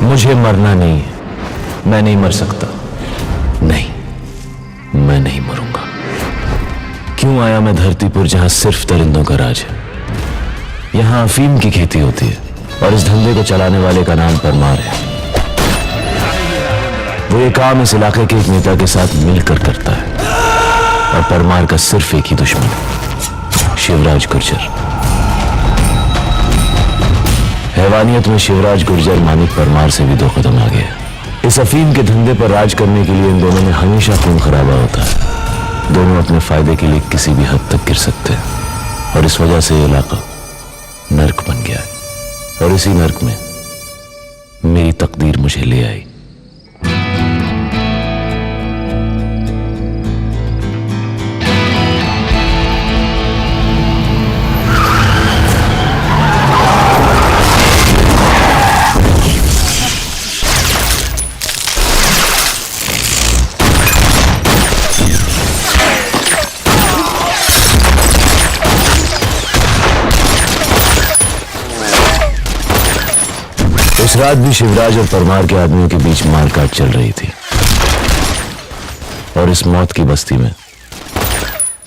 मुझे मरना नहीं है, मैं नहीं मर सकता। नहीं, मैं नहीं मरूंगा। क्यों आया मैं धरती पर जहां सिर्फ परिंदों का राज है। यहां अफीम की खेती होती है और इस धंधे को चलाने वाले का नाम परमार है। वो ये काम इस इलाके के एक नेता के साथ मिलकर करता है और परमार का सिर्फ एक ही दुश्मन है, शिवराज गुर्जर। हैवानियत में शिवराज गुर्जर मानिक परमार से भी दो कदम आगे है। इस अफीम के धंधे पर राज करने के लिए इन दोनों में हमेशा खून खराबा होता है। दोनों अपने फायदे के लिए किसी भी हद तक गिर सकते हैं और इस वजह से ये इलाका नर्क बन गया है। और इसी नर्क में मेरी तकदीर मुझे ले आई। उस रात भी शिवराज और परमार के आदमियों के बीच मारकाट चल रही थी और इस मौत की बस्ती में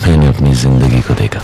मैंने अपनी जिंदगी को देखा।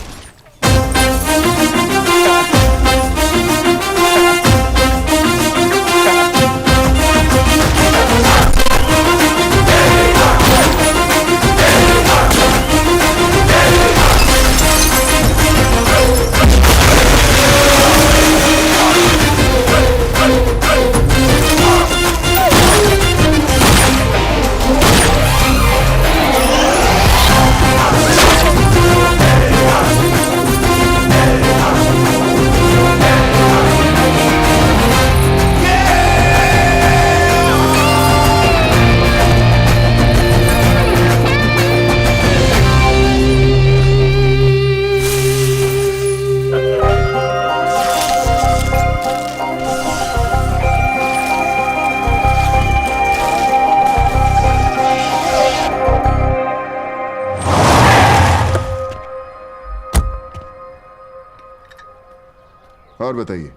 और बताइए,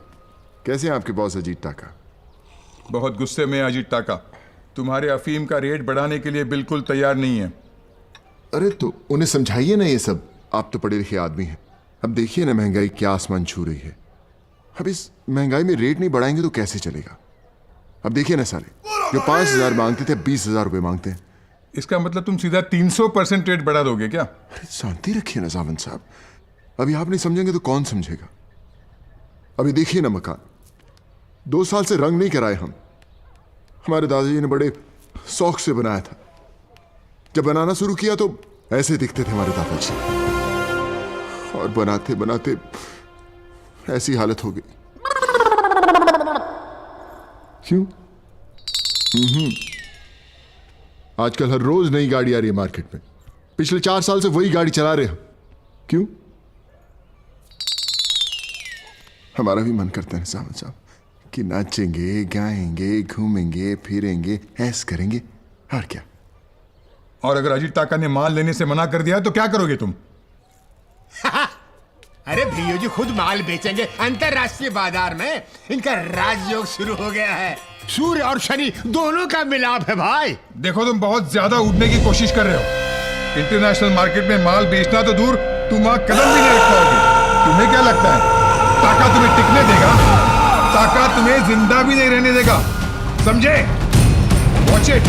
कैसे हैं आपके बॉस अजीत टाका? बहुत गुस्से में अजीत टाका। तुम्हारे अफीम का रेट बढ़ाने के लिए बिल्कुल तैयार नहीं है। अरे तो उन्हें समझाइए ना ये सब। आप तो पढ़े लिखे आदमी हैं। अब देखिए ना महंगाई क्या आसमान छू रही है। अब इस महंगाई में रेट नहीं बढ़ाएंगे तो कैसे चलेगा? अब देखिए ना साले, जो 5,000 मांगते थे 20,000 रुपए मांगते हैं। इसका मतलब तुम सीधा 300% रेट बढ़ा दोगे क्या? अरे शांति रखिए ना सावंत साहब। अभी आप नहीं समझेंगे तो कौन समझेगा? अभी देखिए ना मकान 2 साल से रंग नहीं कराए हम। हमारे दादाजी ने बड़े शौक से बनाया था। जब बनाना शुरू किया तो ऐसे दिखते थे हमारे दादाजी, और बनाते बनाते ऐसी हालत हो गई। क्यों? आजकल हर रोज नई गाड़ी आ रही है मार्केट में। पिछले 4 साल से वही गाड़ी चला रहे हम। क्यों? हमारा भी मन करता है साहब कि नाचेंगे, गाएंगे, घूमेंगे, फिरेंगे, ऐस करेंगे, और क्या। और अगर अजीत टाका ने माल लेने से मना कर दिया तो क्या करोगे तुम? अरे भैया जी खुद माल बेचेंगे अंतरराष्ट्रीय बाजार में। इनका राजयोग शुरू हो गया है। सूर्य और शनि दोनों का मिलाप है भाई। देखो, तुम बहुत ज्यादा उड़ने की कोशिश कर रहे हो। इंटरनेशनल मार्केट में माल बेचना तो दूर, तुम वहां कदम भी नहीं रख पाओगे। तुम्हें क्या लगता है टाका तुम्हें टिकने देगा? टाका तुम्हें जिंदा भी नहीं रहने देगा, समझे? Watch it.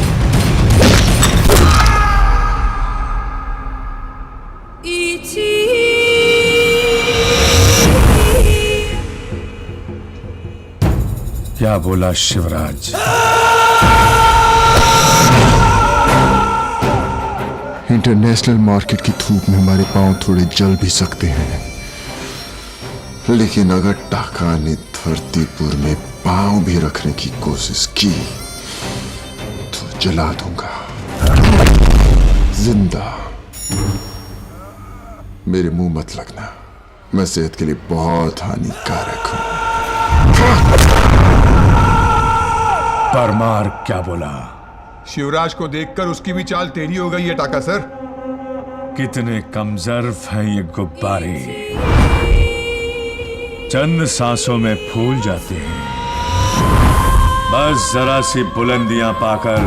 क्या बोला शिवराज? इंटरनेशनल मार्केट की धूप में हमारे पांव थोड़े जल भी सकते हैं, लेकिन अगर टाका ने धरतीपुर में पांव भी रखने की कोशिश की तो जला दूंगा जिंदा। मेरे मुंह मत लगना, मैं सेहत के लिए बहुत हानिकारक हूं। परमार क्या बोला? शिवराज को देखकर उसकी भी चाल टेढ़ी हो गई है टाका सर। कितने कमजोर हैं ये गुब्बारे, चंद सांसों में फूल जाते हैं। बस जरा सी बुलंदियां पाकर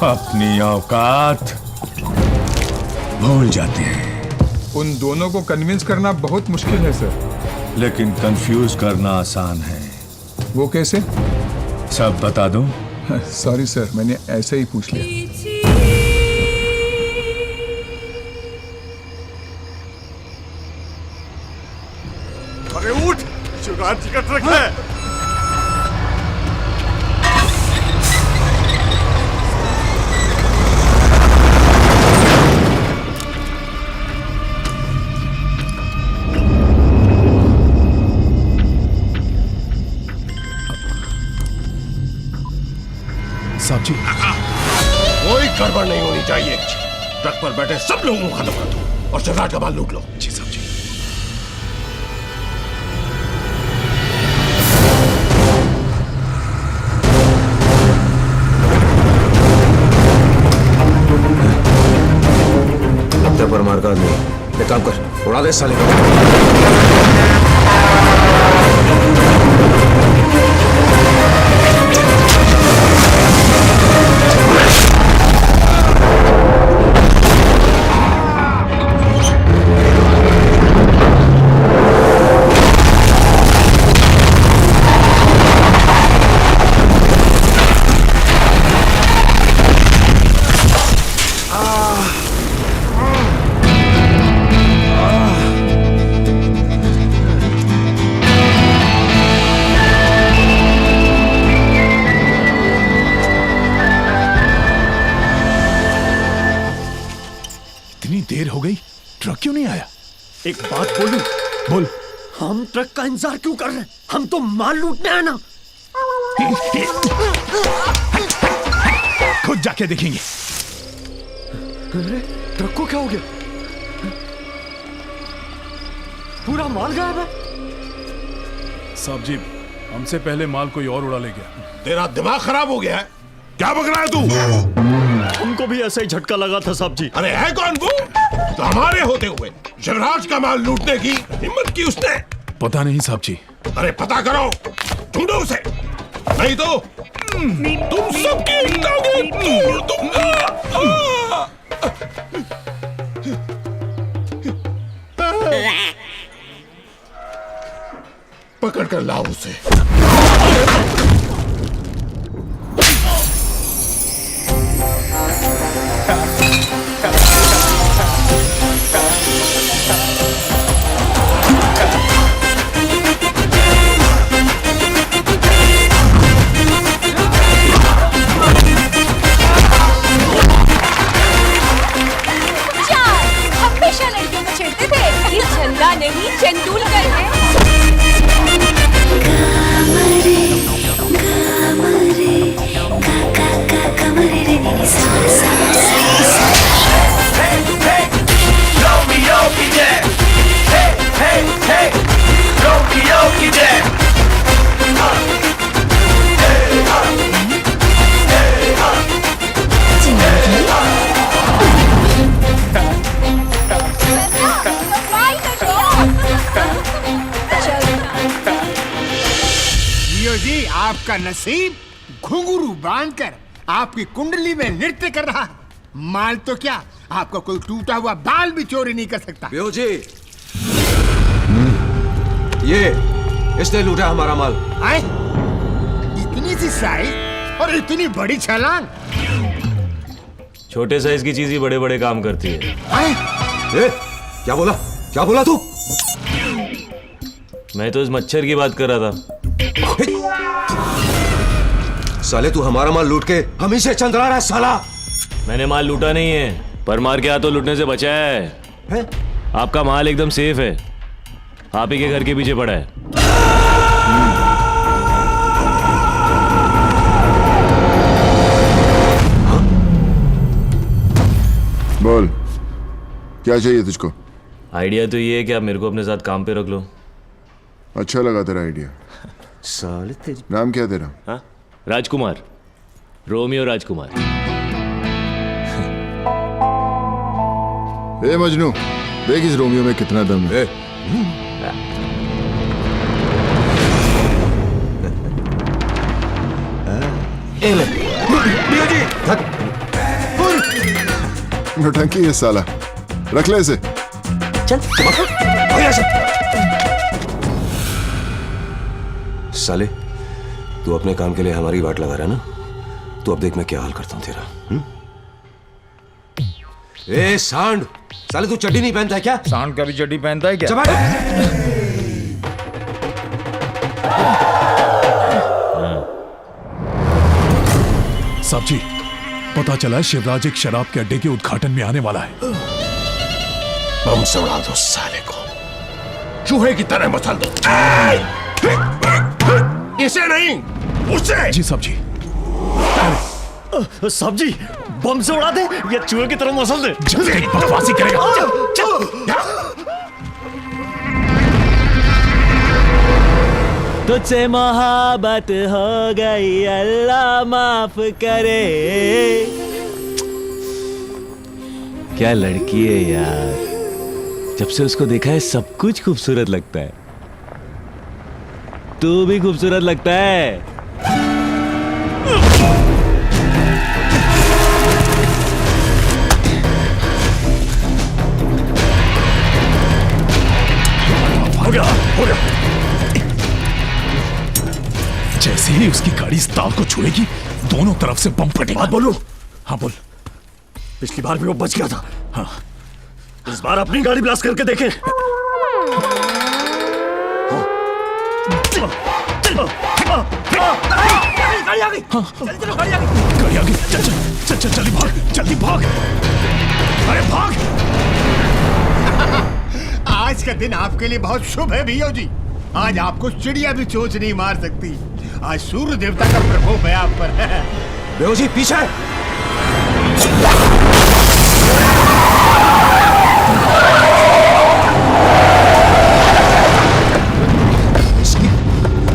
अपनी औकात भूल जाते हैं। उन दोनों को कन्विंस करना बहुत मुश्किल है सर। लेकिन कंफ्यूज करना आसान है। वो कैसे? सब बता दूं? सॉरी सर, मैंने ऐसे ही पूछ लिया। अरे उठ, शिवराज जी का ट्रक है। साहब जी, कोई गड़बड़ नहीं होनी चाहिए। ट्रक पर बैठे सब लोगों को खत्म कर दो और शिवराज का माल लूट लो। जी साहब जी। लगता है परमार का आदमी। एक काम कर, उड़ा दे साले को। इतनी देर हो गई, ट्रक क्यों नहीं आया? एक बात बोलूं? बोल। हम ट्रक का इंतजार क्यों कर रहे हैं? हम तो माल लूटने आए ना। खुद जाके देखेंगे। अरे ट्रक को क्या हो गया? पूरा माल गायब है। साहब जी, हमसे पहले माल कोई और उड़ा ले गया। तेरा दिमाग खराब हो गया है? क्या बक रहा है तू? हमको भी ऐसा ही झटका लगा था साहब जी। अरे है कौन वो? तो हमारे होते हुए शिवराज का माल लूटने की हिम्मत की उसने? पता नहीं साहब जी। अरे पता करो, ढूंढो उसे, नहीं तो तुम सबकी टांगें तोड़ दूंगा। पकड़ कर लाओ उसे। हमेशा लड़कियों को छेड़ते थे। ये चंदा नहीं, तेंदुलकर है। जियो जी, आपका नसीब घुंघरू बांधकर आपकी कुंडली में नृत्य कर रहा है। माल तो क्या, आपका कोई टूटा हुआ बाल भी चोरी नहीं कर सकता। जी, ये इसने लूटा हमारा माल। आए? इतनी सी साइज और इतनी बड़ी छलांग। छोटे साइज की चीज ही बड़े बड़े काम करती है। आए? क्या बोला? क्या बोला तू? मैं तो इस मच्छर की बात कर रहा था। साले तू हमारा माल लूट के हम ही से चंद्रा रहा है साला। मैंने माल लूटा नहीं है, परमार के हाथों लूटने से बचा है। आपका माल एकदम सेफ है, आप ही के घर के पीछे पड़ा है। बोल, क्या चाहिए तुझको? आइडिया तो ये है कि आप मेरे को अपने साथ काम पे रख लो। अच्छा लगा तेरा आइडिया। साले तेरी नाम क्या तेरा? हाँ, राजकुमार, रोमियो राजकुमार। ए मजनू, देख इस रोमियो में कितना दम है। ए ले भैया जी नौटंकी है साला, रख ले इसे। भैया साले, तू अपने काम के लिए हमारी वाट लगा रहा है ना, तो अब देख मैं क्या हाल करता हूं तेरा। ए सांड, साले तू चड्डी नहीं पहनता है क्या? सांड का भी चड्डी पहनता है क्या? साहब जी, पता चला है शिवराज एक शराब के अड्डे के उद्घाटन में आने वाला है। बम से उड़ा दो साले को, चूहे की तरह मसल दो। इसे नहीं, उसे। जी साहब जी। साहब जी, बम से उड़ा दे या चूहे की तरह मसल दे? जल्दी बकवासी करेगा। तुझसे मोहब्बत हो गई, अल्लाह माफ करे। क्या लड़की है यार, जब से उसको देखा है सब कुछ खूबसूरत लगता है। तू भी खूबसूरत लगता है। हो गया। जैसे ही उसकी गाड़ी इस ताल को छुएगी, दोनों तरफ से बम फटेगा। बात बोलूं? हाँ बोल। पिछली बार भी वो बच गया था। हाँ, इस बार अपनी गाड़ी ब्लास्ट करके देखें। गाड़ी आ गई। गाड़ी आ गई। चल जल्दी भाग। अरे भाग। आज का दिन आपके लिए बहुत शुभ है भैया जी। आज आपको चिड़िया भी चोंच नहीं मार सकती। आज सूर्य देवता का प्रकोप है आप पर। बेहो जी पीछे।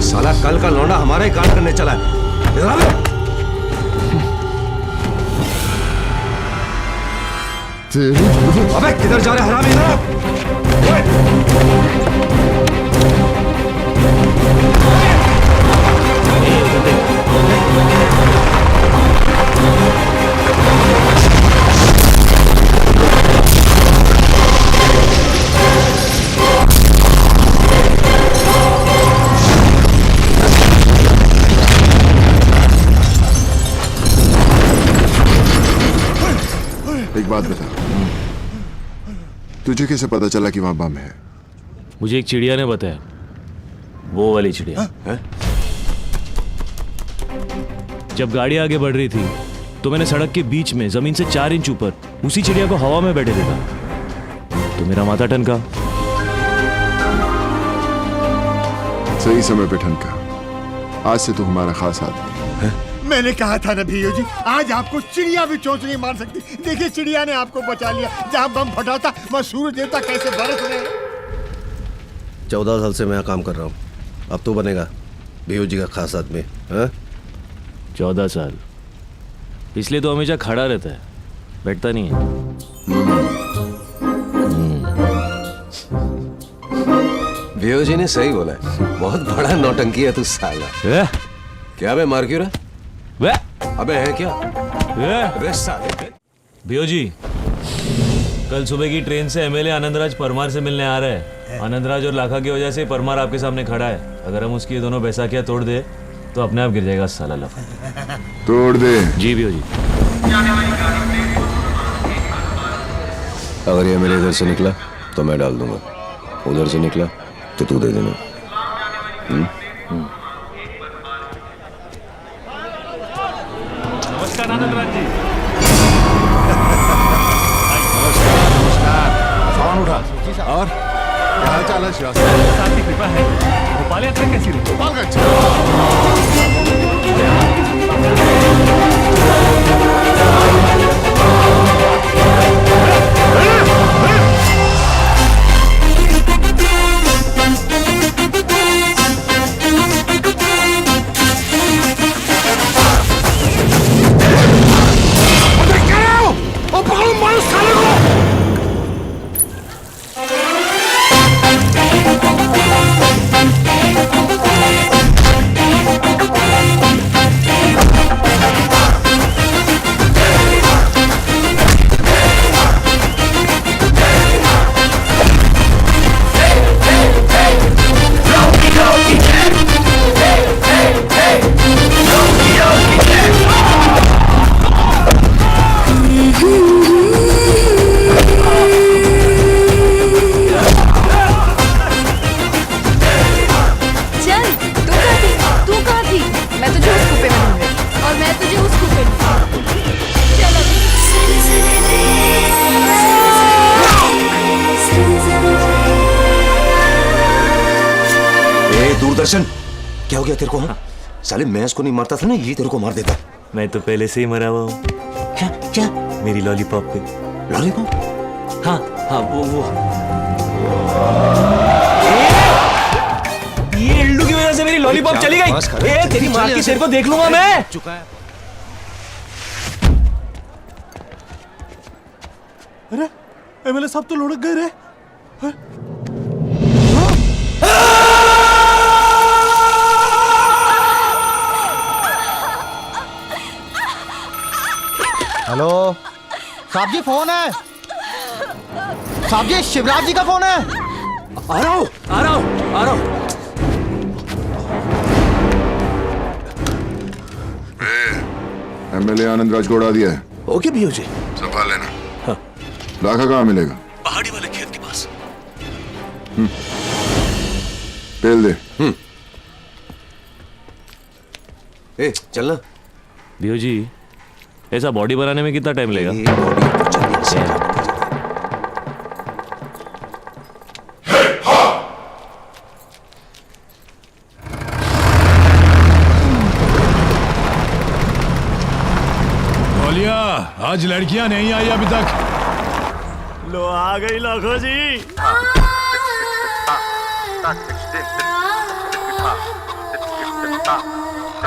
साला कल का लौंडा हमारा ही कांड करने चला है। इधर आ ले। अबे किधर जा रहे हरामी? एक बात बता, तुझे कैसे पता चला कि वहां बम है? मुझे एक चिड़िया ने बताया, वो वाली चिड़िया। जब गाड़ी आगे बढ़ रही थी तो मैंने सड़क के बीच में जमीन से 4 इंच ऊपर उसी चिड़िया को हवा में बैठे देखा, तो मेरा माथा ठनका। सही समय पे ठनका। आज से तू हमारा खास आदमी है। मैंने कहा था ना भैया जी, आज आपको चिड़िया भी चोंच नहीं मार सकती। देखिए चिड़िया ने आपको बचा लिया। जहाँ बम फटा था वहाँ सूर्य देवता कैसे बरस रहे हैं। 14 साल से मैं काम कर रहा हूँ, अब तो बनेगा बेहो जी का खास आदमी। 14 साल, इसलिए तो हमेशा खड़ा रहता है, बैठता नहीं है। बेहो जी ने सही बोला है, बहुत बड़ा नौटंकी है तू साला। क्या बे मार क्यों रहा? अबे है क्या? अबे साले। बेहो जी, कल सुबह की ट्रेन से एमएलए आनंदराज परमार से मिलने आ रहा है। आनंदराज और लाखा की वजह से परमार आपके सामने खड़ा है। अगर हम उसकी दोनों बैसाखियां तोड़ दे तो अपने आप गिर जाएगा साला लफा। तोड़ दे। जी बेहो जी। अगर ये मेरे इधर से निकला तो मैं डाल दूंगा, उधर से निकला तो तू दे देना। नमस्कार आनंदराज जी। फोन उठा। और क्या हाल चाल है शिवा? साथ की कृपा है। भोपाल यात्रा कैसी रही? भोपाल का अच्छा। अरे दूरदर्शन, क्या हो गया तेरे को? हाँ? साले मैं इसको नहीं मारता था ना, ये तेरे को मार देता। मैं तो पहले से ही मरा हुआ हूँ। क्या क्या? मेरी लॉलीपॉप पे। लॉलीपॉप? हाँ हाँ वो ये इल्लू की वजह से मेरी लॉलीपॉप चली गई। ए, तेरी माँ की सिर को देख लूंगा मैं। चुका है। अरे एमएलए साहब तो लुढ़क गए रे। हेलो साहब जी, फोन है साहब जी, शिवराज जी का फोन है। आ रहा हूँ। एमएलए आनंद राज को उड़ा दिया है। ओके भैया जी, संभाल लेना। हाँ। लाखा कहाँ मिलेगा? पहाड़ी वाले खेत के पास। तेल दे। ए चलना। बियो जी, ऐसा बॉडी बनाने में कितना टाइम लगेगा? बोलिया, आज लड़कियां नहीं आई अभी तक। लो आ गई लाखो जी।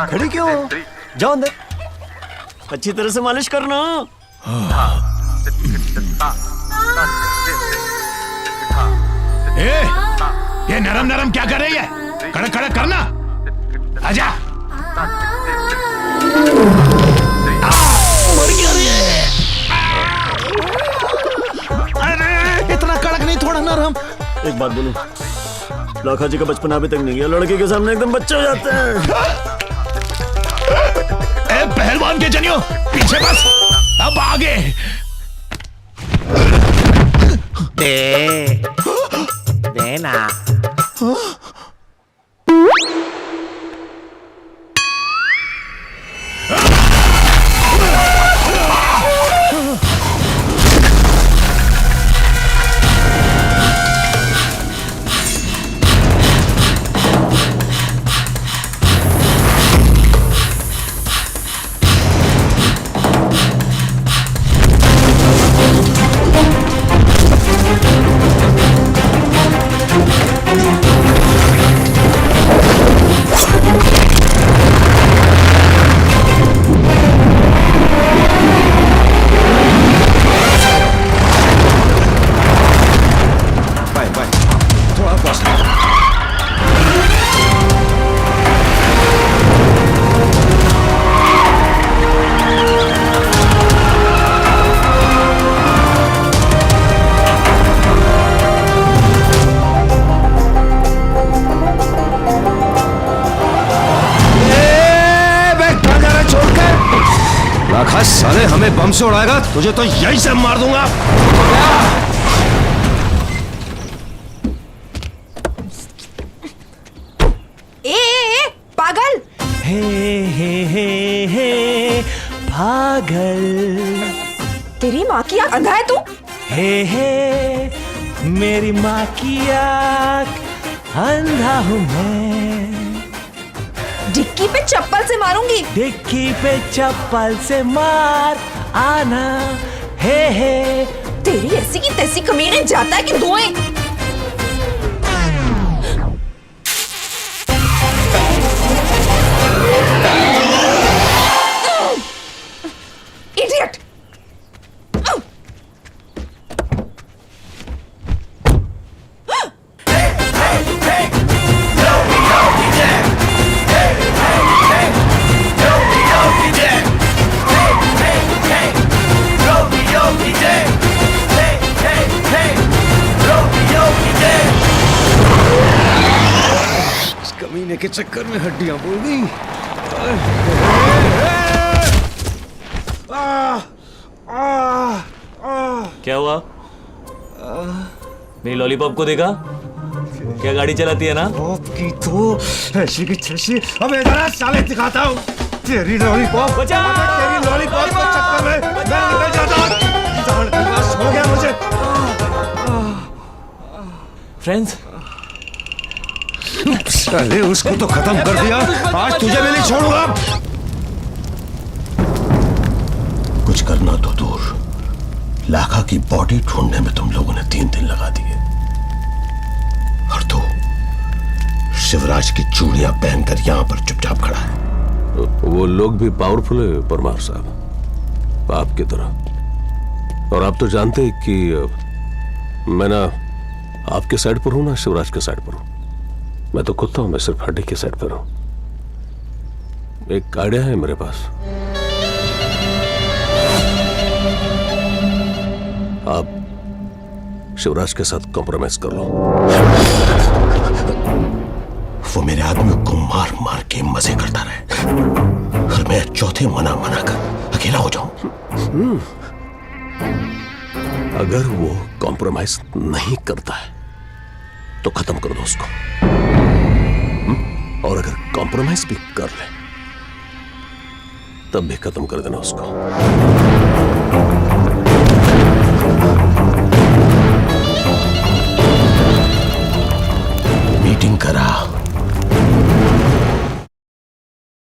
खड़ी क्यों? जाओ अंदर, अच्छी तरह से मालिश करना। ए, ये नरम नरम क्या कर रही है? कड़क कड़क करना। आजा। अरे इतना कड़क नहीं, थोड़ा नरम। एक बात बोलूं, लाखा जी का बचपन अभी तक नहीं गया, लड़के के सामने एकदम बच्चे हो जाते हैं। ए पहलवान के जनियो, पीछे बस, अब आगे। देना। साले हमें बम से उड़ाएगा, तुझे तो यहीं से मार दूंगा। ए पागल। हे पागल। तेरी माँ की आँख अंधा है तू? हे मेरी माँ की आँख अंधा हूँ मैं। डिक्की पे चप्पल से मारूंगी। डिक्की पे चप्पल से मार आना। हे तेरी ऐसी की तैसी कमीने जाता है कि धुएं। इडियट। कमीने के चक्कर में हड्डियां बोल गई। क्या हुआ? मेरी लॉलीपॉप को देखा? क्या गाड़ी चलाती है ना? आपकी तो ऐसी की तैसी। अब इधर साले दिखाता हूँ तेरी लॉलीपॉप। बचा! तेरी लॉलीपॉप के चक्कर में मैं निकल जाता हूँ। हो गया मुझे। फ्रेंड्स, साले उसको तो खत्म कर दिया, आज तुझे भी नहीं छोड़ूंगा। कुछ करना तो दूर, लाखा की बॉडी ढूंढने में तुम लोगों ने 3 दिन लगा दिए, और तू शिवराज की चूड़ियां पहनकर यहां पर चुपचाप खड़ा है। वो लोग भी पावरफुल है परमार साहब, आपकी तरह। और आप तो जानते हैं कि मैं ना आपके साइड पर हूं ना शिवराज के साइड पर हूं। मैं तो खुद मैं सिर्फ हड्डी के साइड पर हूं। एक आइडिया है मेरे पास, आप शिवराज के साथ कॉम्प्रोमाइज कर लो। वो मेरे आदमियों को मार मार के मजे करता रहे, और मैं चौथे मना कर अकेला हो जाऊं। अगर वो कॉम्प्रोमाइज नहीं करता है तो खत्म कर दो उसको, और अगर कॉम्प्रोमाइज भी कर ले तब भी खत्म कर देना उसको।